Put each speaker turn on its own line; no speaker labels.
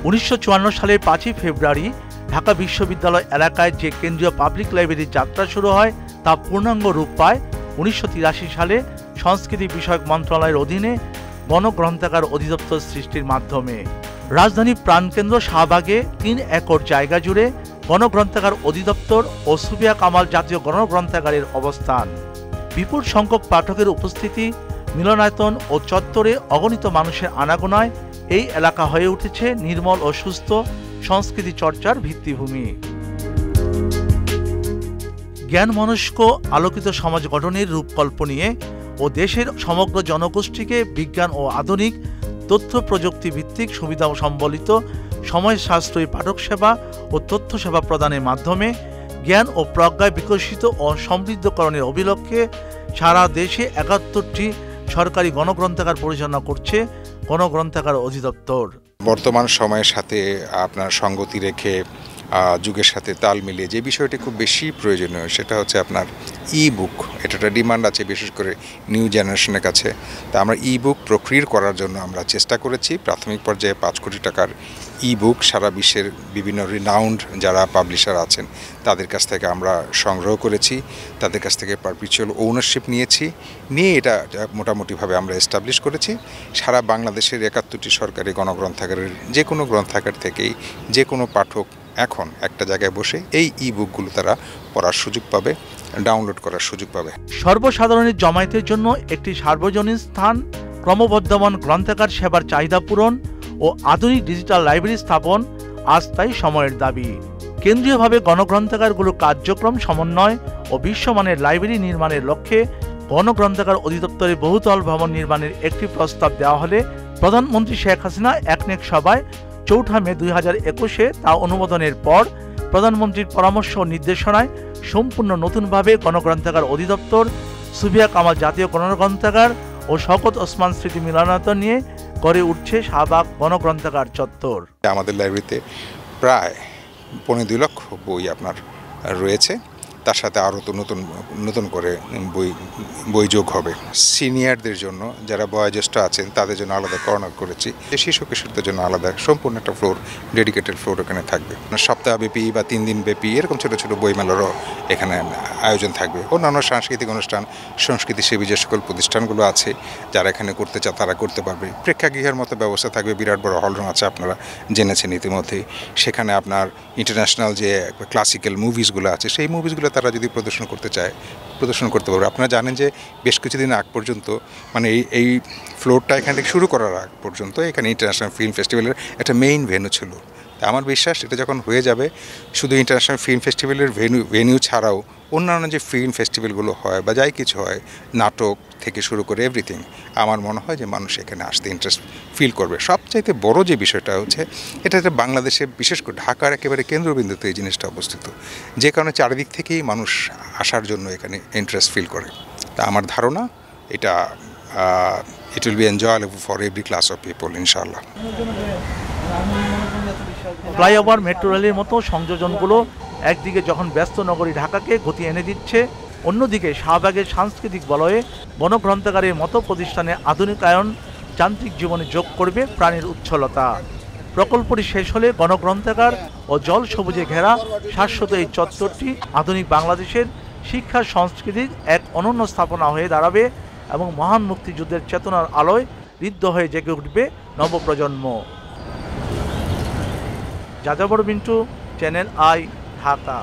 1954 সালের 5ই ফেব্রুয়ারি ঢাকা বিশ্ববিদ্যালয় এলাকায় যে কেন্দ্রীয় পাবলিক লাইব্রেরির যাত্রা শুরু হয় তা পূর্ণাঙ্গ রূপ পায় 1983 সালে সংস্কৃতি বিষয়ক মন্ত্রণালয়ের অধীনে গণগ্রন্থাগার অধিদপ্তর সৃষ্টির মাধ্যমে। রাজধানীর প্রাণকেন্দ্র শাহবাগে 3 একর জায়গা জুড়ে গণগ্রন্থাগার অধিদপ্তর ও সুফিয়া কামাল জাতীয় গণগ্রন্থাগারের অবস্থান। বিপুল সংখ্যক পাঠকের উপস্থিতি, মিলনায়তন ও চত্বরে অগণিত মানুষের আনাগোনায় এই এলাকা হয়ে উঠেছে নির্মল ও সুস্থ সংস্কৃতি চর্চার ভিত্তিভূমি। জ্ঞান মনস্ক আলোকিত সমাজ গঠনের রূপকল্প নিয়ে ও দেশের সমগ্র জনগোষ্ঠীকে বিজ্ঞান ও আধুনিক তথ্য প্রযুক্তি ভিত্তিক সুবিধা সম্বলিত সময় সাশ্রয়ী পাঠক সেবা ও তথ্য সেবা প্রদানের মাধ্যমে জ্ঞান ও প্রজ্ঞায় বিকশিত ও সমৃদ্ধকরণের অভিলক্ষে সারা দেশে 71টি সরকারি গণগ্রন্থাগার পরিচালনা করছে গণগ্রন্থাগার অধিদপ্তর।
বর্তমান সময়ের সাথে আপনার সঙ্গতি রেখে যুগের সাথে তাল মিলিয়ে যে বিষয়টি খুব বেশি প্রয়োজনীয় সেটা হচ্ছে আপনার ই বুক। এটা একটা ডিমান্ড আছে বিশেষ করে নিউ জেনারেশনের কাছে। তা আমরা ই বুক প্রক্রিয়া করার জন্য আমরা চেষ্টা করেছি। প্রাথমিক পর্যায়ে 5 কোটি টাকার ই বুক সারা বিশ্বের বিভিন্ন রিনাউন্ড যারা পাবলিশার আছেন তাদের কাছ থেকে আমরা সংগ্রহ করেছি, তাদের কাছ থেকে পারপিচুয়াল ওনারশিপ নিয়ে এটা মোটামুটিভাবে আমরা এস্টাবলিশ করেছি। সারা বাংলাদেশের 71টি সরকারি গণগ্রন্থাগারের যে কোনো গ্রন্থাগার থেকেই যে কোনো পাঠক এখন একটা জায়গায় বসে এই ই বুকগুলো তারা পড়ার সুযোগ পাবে, ডাউনলোড করার সুযোগ পাবে।
সর্বসাধারণের জমায়েতের জন্য একটি সার্বজনীন স্থান, ক্রমবর্ধমান গ্রন্থাগার সেবার চাহিদা পূরণ ও আধুনিক ডিজিটাল লাইব্রেরি স্থাপন আজ তাই সময়ের দাবি। কেন্দ্রীয়ভাবে গণগ্রন্থাগারগুলোর কার্যক্রম সমন্বয় ও বিশ্বমানের লাইব্রেরি নির্মাণের লক্ষ্যে গণগ্রন্থাগার অধিদপ্তরে বহুতল ভবন নির্মাণের একটি প্রস্তাব দেওয়া হলে প্রধানমন্ত্রী শেখ হাসিনা একনেক সভায় 4 মে 2021-এ তা অনুমোদনের পর প্রধানমন্ত্রীর পরামর্শ ও নির্দেশনায় সম্পূর্ণ নতুনভাবে গণগ্রন্থাগার অধিদপ্তর, সুফিয়া কামাল জাতীয় গণগ্রন্থাগার ও শওকত ওসমান স্মৃতি মিলনায়তন নিয়ে গড়ে উঠছে শাহবাগ গণগ্রন্থাগার চত্বর।
আমাদের লাইব্রেরিতে প্রায় 2.25 লক্ষ বই আপনার রয়েছে, তার সাথে আরও তো নতুন করে বই যোগ হবে। সিনিয়রদের জন্য যারা বয়োজ্যেষ্ঠ আছেন তাদের জন্য আলাদা কর্নার করেছি। শিশু কিশোরদের জন্য আলাদা সম্পূর্ণ একটা ফ্লোর, ডেডিকেটেড ফ্লোর এখানে থাকবে। সপ্তাহব্যাপী বা 3 দিন ব্যাপী এরকম ছোটো ছোটো বইমেলারও এখানে আয়োজন থাকবে। অন্যান্য সাংস্কৃতিক অনুষ্ঠান, সংস্কৃতি সেবী যে সকল প্রতিষ্ঠানগুলো আছে যারা এখানে করতে চায় তারা করতে পারবে। প্রেক্ষাগৃহের মতো ব্যবস্থা থাকবে, বিরাট বড় হলরুম আছে আপনারা জেনেছেন ইতিমধ্যেই। সেখানে আপনার ইন্টারন্যাশনাল যে ক্লাসিক্যাল মুভিসগুলো আছে সেই মুভিসগুলো তারা যদি প্রদর্শন করতে চায় প্রদর্শন করতে পারবে। আপনারা জানেন যে বেশ কিছুদিন আগ পর্যন্ত মানে এই ফ্লোরটা এখান থেকে শুরু করার আগ পর্যন্ত এখানে ইন্টারন্যাশনাল ফিল্ম ফেস্টিভ্যালের একটা মেইন ভেন্যু ছিল। আমার বিশ্বাস এটা যখন হয়ে যাবে শুধু ইন্টারন্যাশনাল ফিল্ম ফেস্টিভ্যালের ভেন্যু ছাড়াও অন্যান্য যে ফিল্ম ফেস্টিভ্যালগুলো হয় বা যাই কিছু হয়, নাটক থেকে শুরু করে এভরিথিং, আমার মনে হয় যে মানুষ এখানে আসতে ইন্টারেস্ট ফিল করবে। সবচাইতে বড় যে বিষয়টা হচ্ছে এটা বাংলাদেশে বিশেষ করে ঢাকার একেবারে কেন্দ্রবিন্দুতে এই জিনিসটা অবস্থিত, যে কারণে চারিদিক থেকেই মানুষ আসার জন্য এখানে ইন্টারেস্ট ফিল করে। তা আমার ধারণা এটা it will be enjoyable for every class of people ইনশাআল্লাহ।
ফ্লাইওভার, মেট্রো রেলের মতো সংযোজনগুলো একদিকে যখন ব্যস্ত নগরী ঢাকাকে গতি এনে দিচ্ছে, অন্যদিকে শাহবাগের সাংস্কৃতিক বলয়ে গণগ্রন্থাগারের মতো প্রতিষ্ঠানে আধুনিকায়ন যান্ত্রিক জীবনে যোগ করবে প্রাণের উচ্ছলতা। প্রকল্পটি শেষ হলে গণগ্রন্থাগার ও জল সবুজে ঘেরা শাশ্বত এই চত্বরটি আধুনিক বাংলাদেশের শিক্ষা সংস্কৃতির এক অনন্য স্থাপনা হয়ে দাঁড়াবে এবং মহান মুক্তিযুদ্ধের চেতনার আলোয় ঋদ্ধ হয়ে জেগে উঠবে নবপ্রজন্ম। যাযাবর বিন্টু, চ্যানেল আই, ঢাকা।